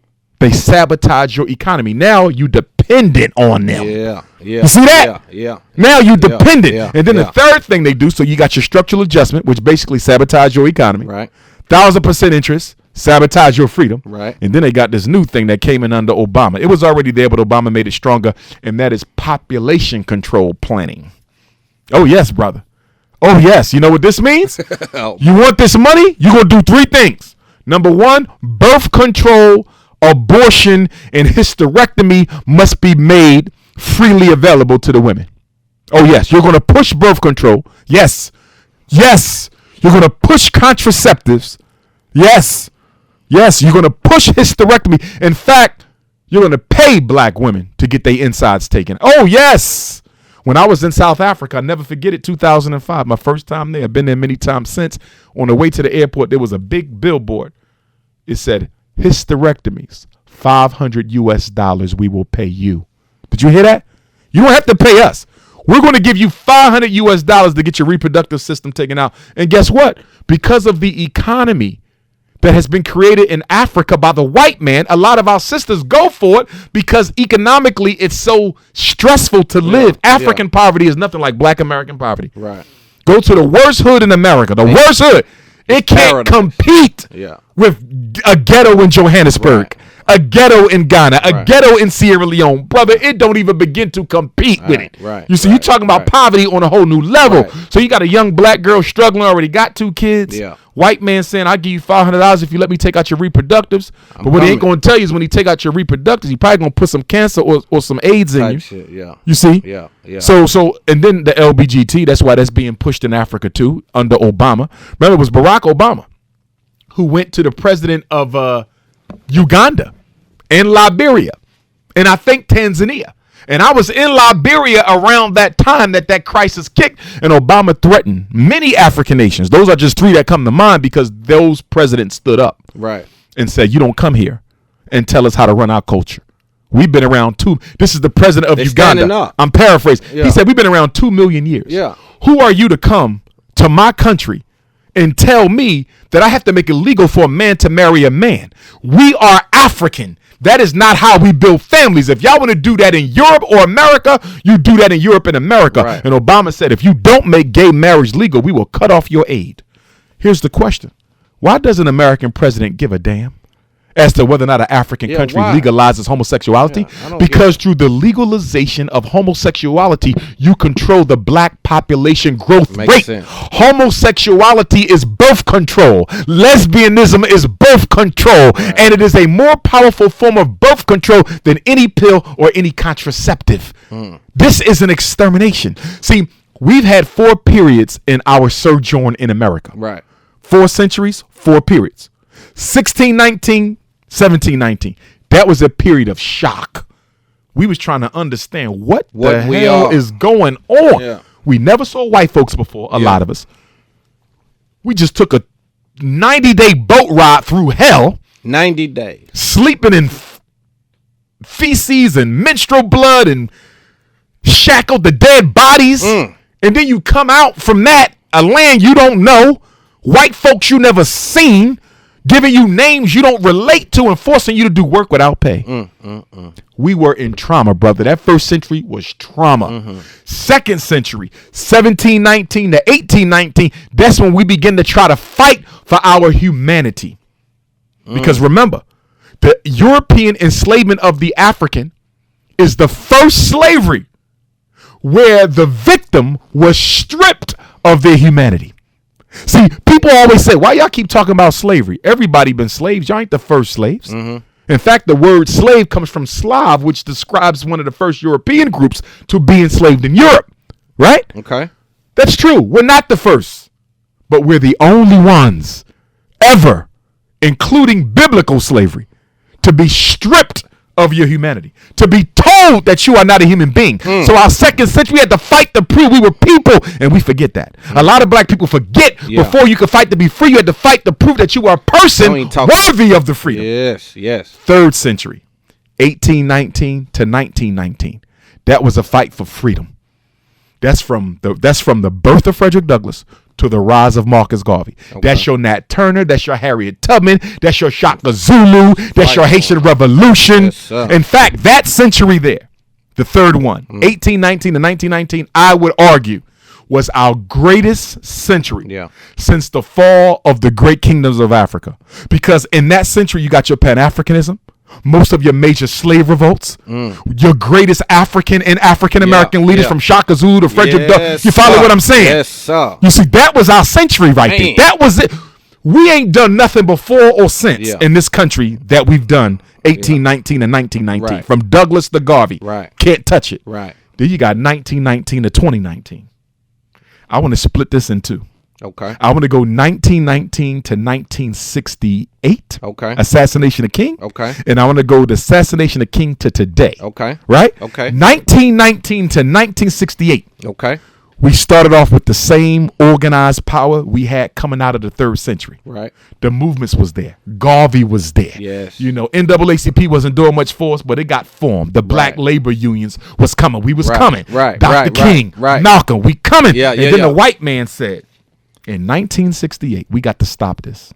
They sabotage your economy. Now you dependent on them. Yeah. You see that? Yeah. Now you dependent. Yeah. And then the third thing they do, so you got your structural adjustment, which basically sabotage your economy. Right. 1,000% interest, sabotage your freedom. Right. And then they got this new thing that came in under Obama. It was already there, but Obama made it stronger, and that is population control planning. Oh, yes, brother. Oh, yes. You know what this means? You want this money? You're going to do three things. Number one, birth control, abortion, and hysterectomy must be made freely available to the women. Oh, yes. You're going to push birth control. Yes. Yes. You're going to push contraceptives. Yes. Yes. You're going to push hysterectomy. In fact, you're going to pay black women to get their insides taken. Oh, yes. When I was in South Africa, I'll never forget it, 2005, my first time there. I've been there many times since. On the way to the airport, there was a big billboard. It said, hysterectomies, $500 we will pay you. Did you hear that? You don't have to pay us. We're going to give you $500 to get your reproductive system taken out. And guess what? Because of the economy that has been created in Africa by the white man, a lot of our sisters go for it because economically it's so stressful to live. African poverty is nothing like black American poverty. Right. Go to the worst hood in America, the worst hood. It can't compete with a ghetto in Johannesburg, a ghetto in Ghana, a ghetto in Sierra Leone. Brother, it don't even begin to compete with it. You see, you're talking about poverty on a whole new level. So you got a young black girl struggling, already got 2 kids. White man saying, I'll give you $500 if you let me take out your reproductives. But what he ain't going to tell you is when he take out your reproductives, he probably going to put some cancer or some AIDS in you. Shit, You see? Yeah. So, and then the LBGT, that's why that's being pushed in Africa too, under Obama. Remember, it was Barack Obama who went to the president of Uganda and Liberia, and I think Tanzania. And I was in Liberia around that time that crisis kicked, and Obama threatened many African nations. Those are just 3 that come to mind because those presidents stood up and said, you don't come here and tell us how to run our culture. We've been around this is the president of Uganda. I'm paraphrasing. He said, we've been around 2 million years. Who are you to come to my country and tell me that I have to make it legal for a man to marry a man? We are African. That is not how we build families. If y'all want to do that in Europe or America, you do that in Europe and America. And Obama said, if you don't make gay marriage legal, we will cut off your aid. Here's the question. Why does an American president give a damn as to whether or not an African country legalizes homosexuality? Because through the legalization of homosexuality, you control the black population growth rate. Homosexuality is birth control. Lesbianism is birth control. And it is a more powerful form of birth control than any pill or any contraceptive. This is an extermination. See, we've had 4 periods in our sojourn in America. 4 centuries, 4 periods. 1619, 1719. That was a period of shock. We was trying to understand what the hell is going on. We never saw white folks before, a lot of us. We just took a 90-day boat ride through hell. 90 days. Sleeping in feces and menstrual blood and shackled the dead bodies. And then you come out from that, a land you don't know, white folks you never seen, giving you names you don't relate to and forcing you to do work without pay. We were in trauma, brother. That first century was trauma. Second century, 1719 to 1819, that's when we begin to try to fight for our humanity. Because remember, the European enslavement of the African is the first slavery where the victim was stripped of their humanity. See, people always say, why y'all keep talking about slavery? Everybody been slaves. Y'all ain't the first slaves. In fact, the word slave comes from Slav, which describes one of the first European groups to be enslaved in Europe. Right? Okay. That's true. We're not the first, but we're the only ones ever, including biblical slavery, to be stripped of your humanity, to be told that you are not a human being. So our second century, we had to fight to prove we were people, and we forget that. A lot of black people forget before you could fight to be free, you had to fight to prove that you are a person worthy of the freedom. Yes. Third century, 1819 to 1919. That was a fight for freedom. That's from the birth of Frederick Douglass to the rise of Marcus Garvey. Okay. That's your Nat Turner. That's your Harriet Tubman. That's your Shaka Zulu. That's your Haitian Revolution. Yes, in fact, that century there, the third one, 1819 to 1919, I would argue, was our greatest century since the fall of the great kingdoms of Africa. Because in that century, you got your Pan-Africanism, most of your major slave revolts, your greatest African and African-American leaders from Shaka Zulu to Frederick Douglass. You follow what I'm saying? Yes, sir. You see, that was our century right there. That was it. We ain't done nothing before or since in this country that we've done 1819 and 1919. Right. From Douglas to Garvey. Right. Can't touch it. Right. Then you got 1919 to 2019. I want to split this in two. Okay. I want to go 1919 to 1968. Okay. Assassination of King. Okay. And I want to go the assassination of King to today. Okay. Right? Okay. 1919 to 1968. Okay. We started off with the same organized power we had coming out of the third century. Right. The movements was there. Garvey was there. Yes. You know, NAACP wasn't doing much for us, but it got formed. The black labor unions was coming. We was coming. Right. Dr. King, Malcolm, we coming. Yeah, and then the white man said, in 1968, we got to stop this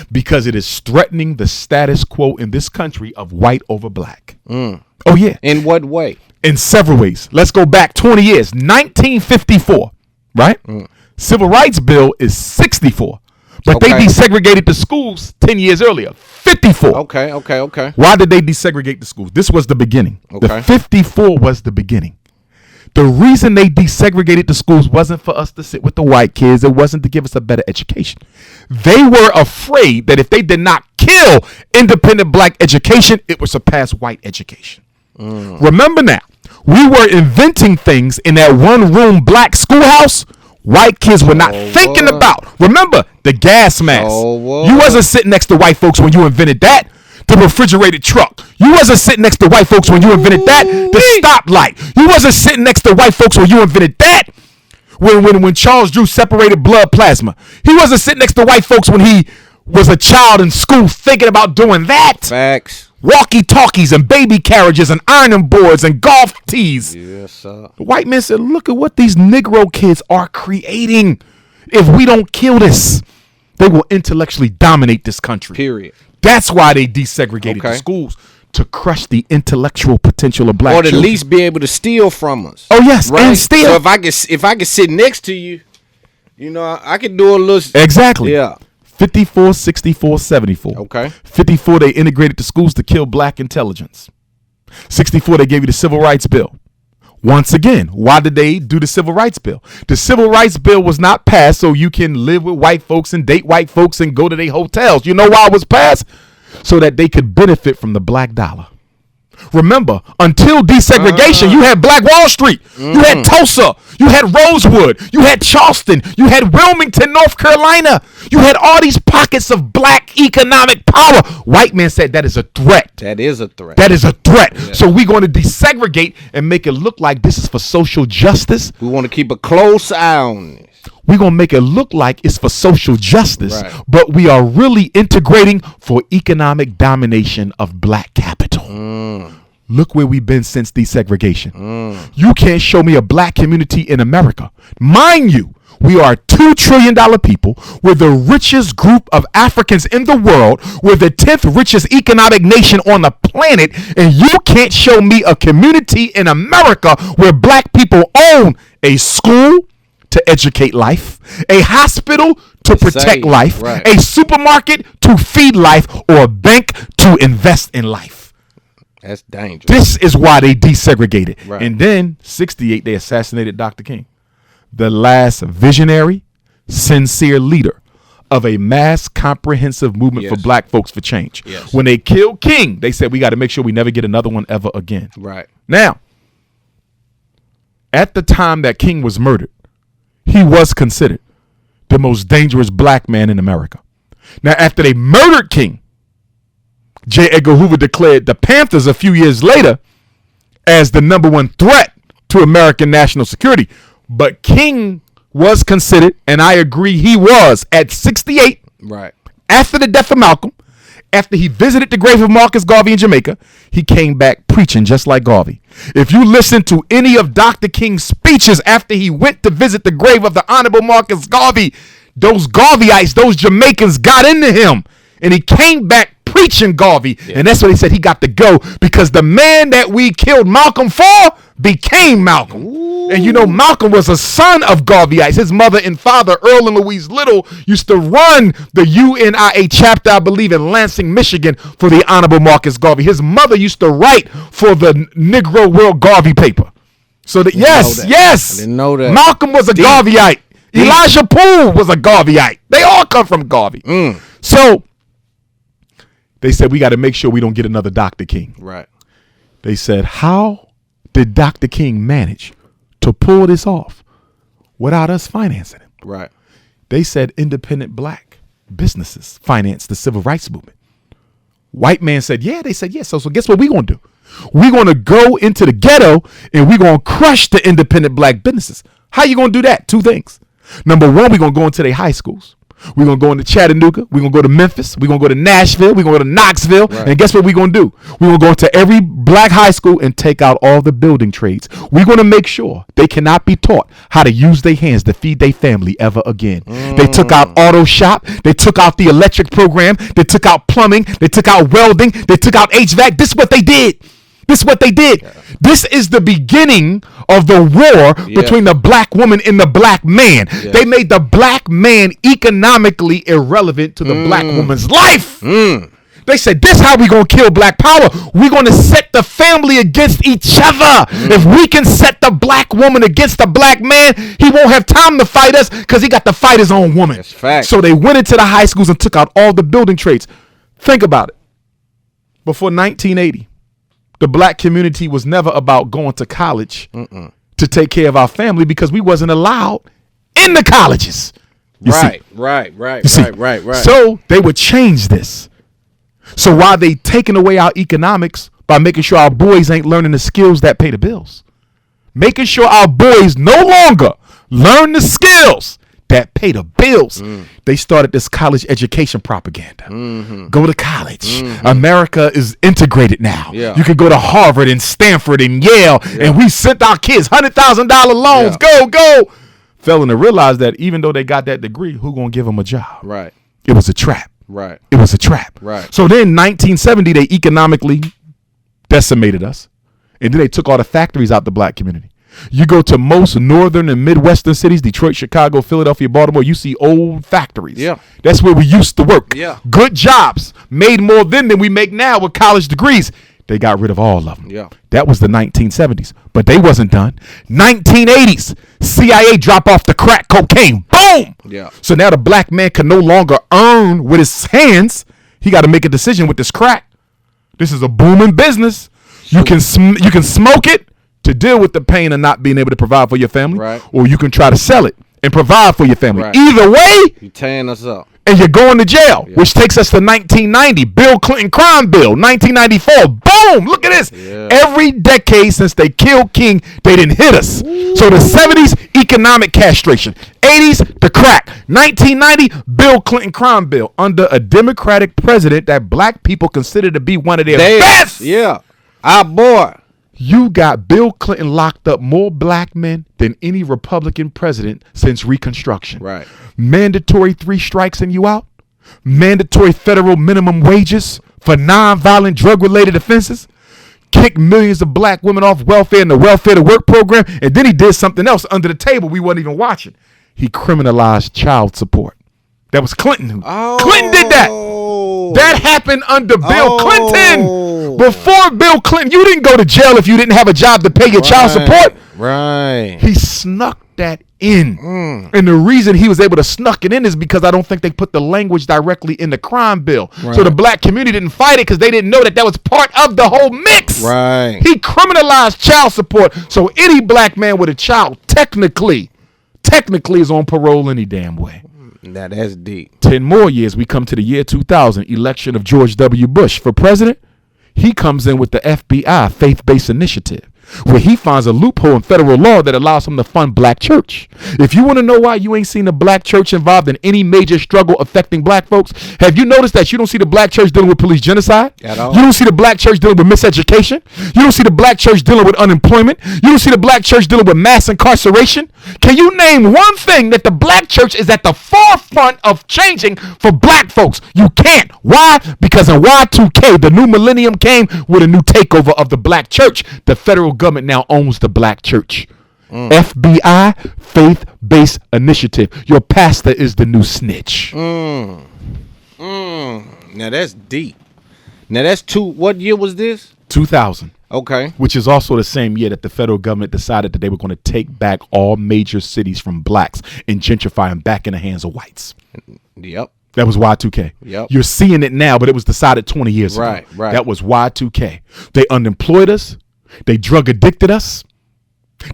because it is threatening the status quo in this country of white over black. Oh, yeah. In what way? In several ways. Let's go back 20 years. 1954, right? Civil Rights Bill is 64. But they desegregated the schools 10 years earlier. 54. Okay. Why did they desegregate the schools? This was the beginning. The 54 was the beginning. The reason they desegregated the schools wasn't for us to sit with the white kids. It wasn't to give us a better education. They were afraid that if they did not kill independent black education, it would surpass white education. Remember now, we were inventing things in that one-room black schoolhouse white kids were not thinking about. Remember, the gas mask. You wasn't sitting next to white folks when you invented that. The refrigerated truck. You wasn't sitting next to white folks when you invented that. The stoplight. You wasn't sitting next to white folks when you invented that. When Charles Drew separated blood plasma. He wasn't sitting next to white folks when he was a child in school thinking about doing that. Facts. Walkie-talkies and baby carriages and ironing boards and golf tees. Yes, sir. The white man said, look at what these Negro kids are creating. If we don't kill this, they will intellectually dominate this country. Period. That's why they desegregated the schools, to crush the intellectual potential of black children. Or at least be able to steal from us. Oh, yes, right? And steal. So if I could sit next to you, you know, I could do a little. Exactly. Yeah. 54, 64, 74. Okay. 54, they integrated the schools to kill black intelligence. 64, they gave you the Civil Rights Bill. Once again, why did they do the Civil Rights Bill? The Civil Rights Bill was not passed so you can live with white folks and date white folks and go to their hotels. You know why it was passed? So that they could benefit from the black dollar. Remember, until desegregation, you had Black Wall Street, you had Tulsa, you had Rosewood, you had Charleston, you had Wilmington, North Carolina. You had all these pockets of black economic power. White man said that is a threat. That is a threat. That is a threat. Yeah. So we're going to desegregate and make it look like this is for social justice. We want to keep a close eye on this. We're going to make it look like it's for social justice, but we are really integrating for economic domination of black capital. Look where we've been since desegregation. You can't show me a black community in America. Mind you, we are a $2 trillion people. We're the richest group of Africans in the world. We're the 10th richest economic nation on the planet. And you can't show me a community in America where black people own a school to educate life, a hospital to protect life, a supermarket to feed life, or a bank to invest in life. That's dangerous. This is why they desegregated. Right. And then 68, they assassinated Dr. King, the last visionary, sincere leader of a mass comprehensive movement for black folks for change. Yes. When they killed King, they said we got to make sure we never get another one ever again. Right. Now, at the time that King was murdered, he was considered the most dangerous black man in America. Now, after they murdered King, J. Edgar Hoover declared the Panthers a few years later as the #1 threat to American national security. But King was considered, and I agree he was, at 68, right, after the death of Malcolm, after he visited the grave of Marcus Garvey in Jamaica, he came back preaching just like Garvey. If you listen to any of Dr. King's speeches after he went to visit the grave of the Honorable Marcus Garvey, those Garveyites, those Jamaicans got into him, and he came back preaching Garvey. Yeah. And that's what he said, he got to go because the man that we killed Malcolm for became Malcolm. Ooh. And you know, Malcolm was a son of Garveyites. His mother and father, Earl and Louise Little, used to run the UNIA chapter, I believe, in Lansing, Michigan for the Honorable Marcus Garvey. His mother used to write for the Negro World Garvey paper. So that, yes, I didn't know that. Malcolm was a Garveyite. Elijah Poole was a Garveyite. They all come from Garvey. So they said, we got to make sure we don't get another Dr. King. Right. They said, how did Dr. King manage to pull this off without us financing him? Right. They said independent black businesses financed the civil rights movement. White man said, yeah. They said, yes. So guess what we're going to do? We're going to go into the ghetto and we're going to crush the independent black businesses. How you going to do that? Two things. Number one, we're going to go into their high schools. We're going to go into Chattanooga. We're going to go to Memphis. We're going to go to Nashville. We're going to go to Knoxville. Right. And guess what we're going to do? We're going to go into every black high school and take out all the building trades. We're going to make sure they cannot be taught how to use their hands to feed their family ever again. They took out auto shop. They took out the electric program. They took out plumbing. They took out welding. They took out HVAC. This is what they did. This is what they did. Yeah. This is the beginning of the war between the black woman and the black man. Yeah. They made the black man economically irrelevant to the black woman's life. They said, this is how we going to kill black power. We're going to set the family against each other. If we can set the black woman against the black man, he won't have time to fight us because he got to fight his own woman. That's fact. So they went into the high schools and took out all the building trades. Think about it. Before 1980. The black community was never about going to college to take care of our family because we wasn't allowed in the colleges. Right. So they would change this. So while they taking away our economics by making sure our boys ain't learning the skills that pay the bills, making sure our boys no longer learn the skills that pay the bills. They started this college education propaganda. Go to college. America is integrated now. You can go to Harvard and Stanford and Yale, and we sent our kids $100,000 loans. Go. Failing to realize that even though they got that degree, who gonna give them a job? Right. It was a trap. Right. It was a trap. Right. So then 1970, they economically decimated us, and then they took all the factories out the black community. You go to most northern and midwestern cities, Detroit, Chicago, Philadelphia, Baltimore, you see old factories. Yeah. That's where we used to work. Yeah. Good jobs, made more then than we make now with college degrees. They got rid of all of them. Yeah. That was the 1970s, but they wasn't done. 1980s, CIA drop off the crack cocaine. Boom. Yeah. So now the black man can no longer earn with his hands. He got to make a decision with this crack. This is a booming business. You can smoke it to deal with the pain of not being able to provide for your family, right, or you can try to sell it and provide for your family. Right. Either way, you're tearing us up. And you're going to jail, which takes us to 1990, Bill Clinton crime bill, 1994. Boom! Look at this. Yeah. Every decade since they killed King, they didn't hit us. Ooh. So the 70s, economic castration. 80s, the crack. 1990, Bill Clinton crime bill under a Democratic president that black people consider to be one of their best. Yeah. Our boy. You got Bill Clinton locked up more black men than any Republican president since Reconstruction. Right. Mandatory 3 strikes and you out. Mandatory federal minimum wages for nonviolent drug-related offenses. Kicked millions of black women off welfare in the welfare to work program. And then he did something else under the table we wasn't even watching. He criminalized child support. That was Clinton. Clinton did that. That happened under Bill Clinton. Before Bill Clinton, you didn't go to jail if you didn't have a job to pay your child support. Right. He snuck that in. And the reason he was able to snuck it in is because I don't think they put the language directly in the crime bill. Right. So the black community didn't fight it because they didn't know that was part of the whole mix. Right. He criminalized child support. So any black man with a child technically is on parole any damn way. Now that's deep. 10 more years, we come to the year 2000, election of George W. Bush for president. He comes in with the FBI faith-based initiative. where he finds a loophole in federal law that allows him to fund black church. If you want to know why you ain't seen the black church involved in any major struggle affecting black folks, have you noticed that you don't see the black church dealing with police genocide? At all. You don't see the black church dealing with miseducation. You don't see the black church dealing with unemployment. You don't see the black church dealing with mass incarceration. Can you name one thing that the black church is at the forefront of changing for black folks? You can't. Why? Because in Y2K, the new millennium came with a new takeover of the black church. The federal government now owns the black church. FBI, faith-based initiative. Your pastor is the new snitch. Now that's deep. Now that's what year was this? 2000. Okay. Which is also the same year that the federal government decided that they were going to take back all major cities from blacks and gentrify them back in the hands of whites. Yep. That was Y2K. Yep. You're seeing it now, but it was decided 20 years ago. Right. That was Y2K. They unemployed us. They drug addicted us.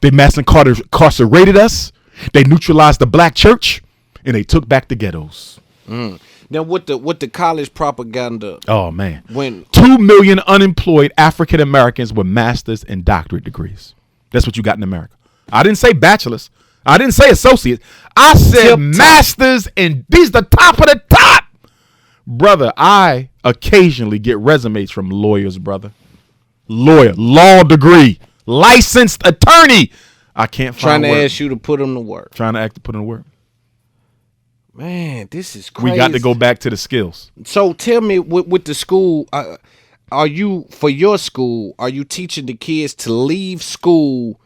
They mass incarcerated us. They neutralized the black church, and they took back the ghettos. Now with the college propaganda. Oh man, when 2 million unemployed African Americans with masters and doctorate degrees. That's what you got in America. I didn't say bachelors. I didn't say associates. I said masters, and these the top of the top. Brother, I occasionally get resumes from lawyers, brother. Lawyer, law degree, licensed attorney. I can't find trying to ask you to put them to work. Trying to put them to work. Man, this is crazy. We got to go back to the skills. So tell me, with the school, are you, for your school, are you teaching the kids to leave school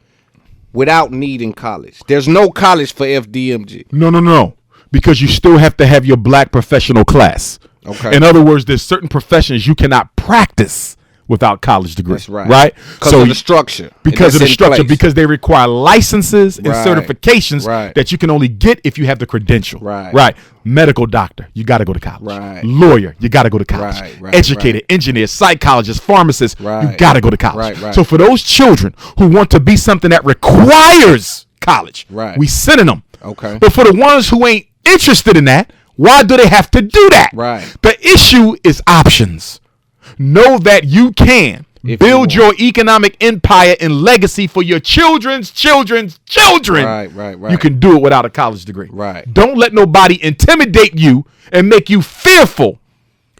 without needing college? There's no college for FDMG. No. Because you still have to have your black professional class. Okay. In other words, there's certain professions you cannot practice without college degree. That's right. Right? Because of the structure. Because of the structure. Because they require licenses and certifications Right. that you can only get if you have the credential. Right. Medical doctor, you got to go to college. Right. Lawyer, you got to go to college. Right. Educated, engineer, psychologist, pharmacist, you Right. got to go to college. Right. So for those children who want to be something that requires college, Right. we sending them. Okay. But for the ones who ain't interested in that, why do they have to do that? Right. The issue is options. Know that you can build your economic empire and legacy for your children's children. Right. You can do it without a college degree. Right. Don't let nobody intimidate you and make you fearful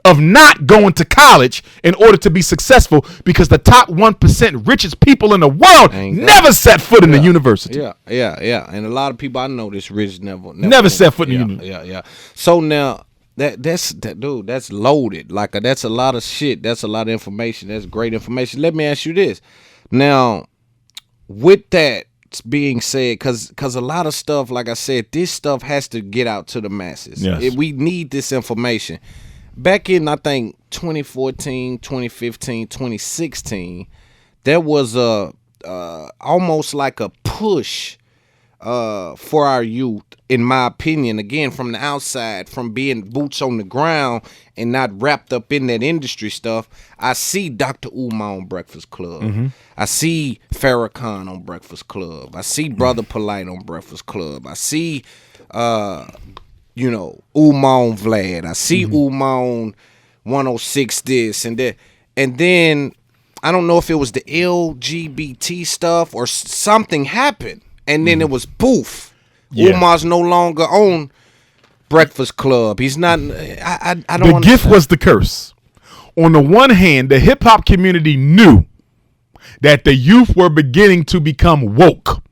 of not going to college in order to be successful, because the top 1% richest people in the world never set foot in the university. Yeah. And a lot of people I know this rich never set foot in the university. Yeah. So now that's loaded. Like that's a lot of shit. That's a lot of information. That's great information. Let me ask you this. Now, with that being said, because a lot of stuff, like I said, this stuff has to get out to the masses. Yes. We need this information. Back in, I think, 2014, 2015, 2016, there was almost like a push for our youth, in my opinion, again, from the outside, from being boots on the ground and not wrapped up in that industry stuff. I see Dr. Umar on Breakfast Club. Mm-hmm. I see Farrakhan on Breakfast Club. I see Brother Polite on Breakfast Club. I see Umar on Vlad. I see Umar on 106 this and that. And then I don't know if it was the LGBT stuff or something happened. And then it was poof. Yeah. Umar's no longer on Breakfast Club. He's not. I don't understand. The gift was the curse. On the one hand, the hip hop community knew that the youth were beginning to become woke.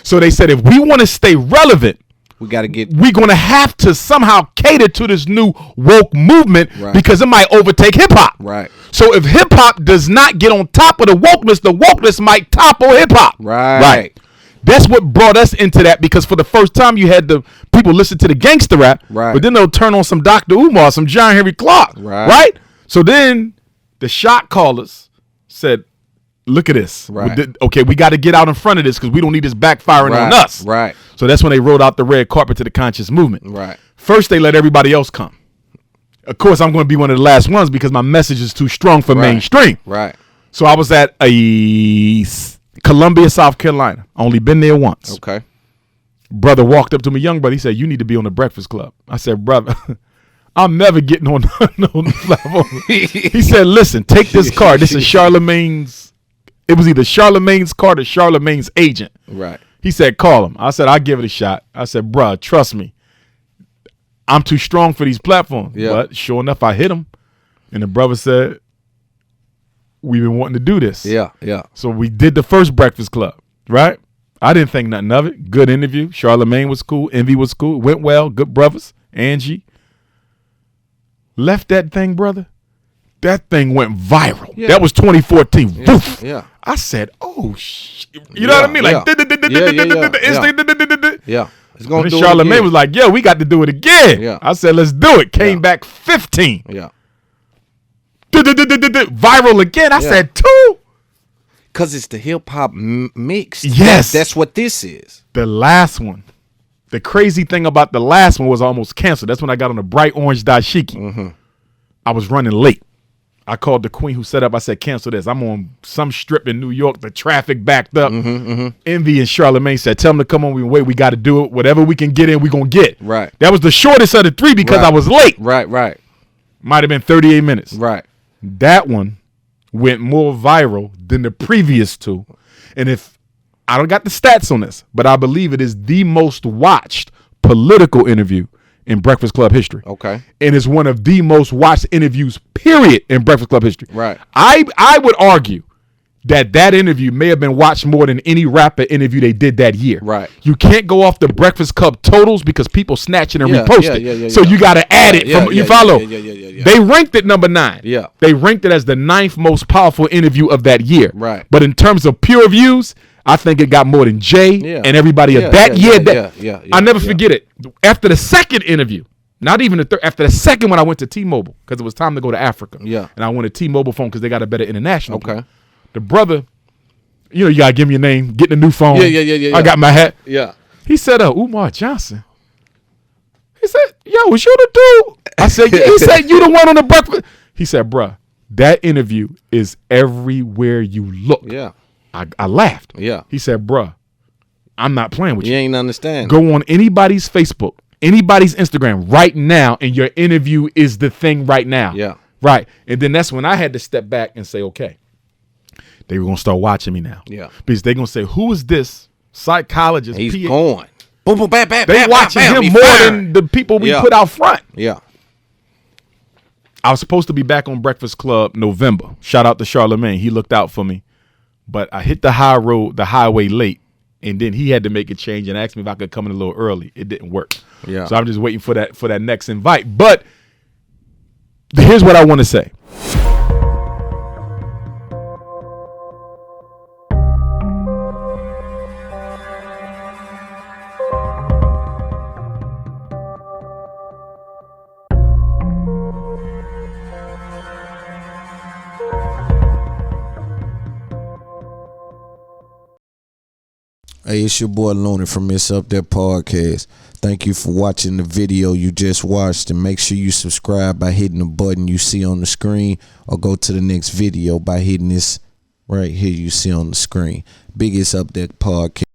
So they said, if we want to stay relevant, we're going to have to somehow cater to this new woke movement, because it might overtake hip hop. Right. So if hip hop does not get on top of the wokeness might topple hip hop. Right. That's what brought us into that, because for the first time you had the people listen to the gangster rap, but then they'll turn on some Dr. Umar, some John Henry Clark, right? So then the shot callers said, look at this. Okay, we got to get out in front of this because we don't need this backfiring on us. Right. So that's when they rolled out the red carpet to the conscious movement. Right. First, they let everybody else come. Of course, I'm going to be one of the last ones because my message is too strong for mainstream. Right. So I was at Columbia, South Carolina. Only been there once. Okay. Brother walked up to me, young brother. He said, you need to be on the Breakfast Club. I said, brother, I'm never getting on the platform. He said, listen, take this card. This is Charlamagne's It was either Charlamagne's card or Charlamagne's agent. Right. He said, call him. I said, I'll give it a shot. I said, bruh, trust me. I'm too strong for these platforms. Yeah. But sure enough, I hit him. And the brother said, we've been wanting to do this. Yeah, yeah. So we did the first Breakfast Club, right? I didn't think nothing of it. Good interview. Charlamagne was cool. Envy was cool. It went well. Good brothers. Angie. Left that thing, brother. That thing went viral. Yeah. That was 2014. Yeah. Woof. Yeah. I said, oh, shit. You know what I mean? Like, yeah. It's going to to do Charlamagne it was like, yo, we got to do it again. Yeah. I said, let's do it. Came back 15. Yeah. Viral again. I said 2. Because it's the hip-hop mix. Yes. That's what this is. The last one. The crazy thing about the last one was almost canceled. That's when I got on the bright orange dashiki. Mm-hmm. I was running late. I called the queen who set up. I said, cancel this. I'm on some strip in New York. The traffic backed up. Envy and Charlamagne said, tell them to come on. We wait. We got to do it. Whatever we can get in, we going to get. Right. That was the shortest of the 3 because I was late. Right. Might have been 38 minutes. Right. That one went more viral than the previous 2. And if I don't got the stats on this, but I believe it is the most watched political interview in Breakfast Club history. Okay. And it's one of the most watched interviews, period, in Breakfast Club history. Right. I would argue that interview may have been watched more than any rapper interview they did that year. Right. You can't go off the Breakfast Club totals because people snatch it and repost it. So you got to add it. You follow? Yeah. They ranked it number 9. Yeah. They ranked it as the 9th most powerful interview of that year. Right. But in terms of pure views, I think it got more than Jay and everybody of that year. I'll never forget it. After the second interview, not even the third, after the second one, I went to T-Mobile because it was time to go to Africa. Yeah. And I went to T-Mobile phone because they got a better international. Okay. Plan. The brother, you got to give me your name, getting a new phone. Yeah. I got my hat. Yeah. He said, Umar Johnson. He said, yo, was you the dude? I said, yeah. He said, you the one on the breakfast. He said, bruh, that interview is everywhere you look. Yeah. I laughed. Yeah. He said, bruh, I'm not playing with you. You ain't understand. Go on anybody's Facebook, anybody's Instagram right now, and your interview is the thing right now. Yeah. Right. And then that's when I had to step back and say, okay, they were going to start watching me now. Yeah. Because they're going to say, who is this psychologist? He's going. Boom, boom, bam, bam, They watching him more than the people we put out front. Yeah. I was supposed to be back on Breakfast Club November. Shout out to Charlamagne. He looked out for me. But I hit the highway late, and then he had to make a change and asked me if I could come in a little early. It didn't work. Yeah. So I'm just waiting for that next invite. But here's what I want to say. Hey, it's your boy Loon from It's Up There Podcast. Thank you for watching the video you just watched, and make sure you subscribe by hitting the button you see on the screen, or go to the next video by hitting this right here you see on the screen. Big It's Up There Podcast.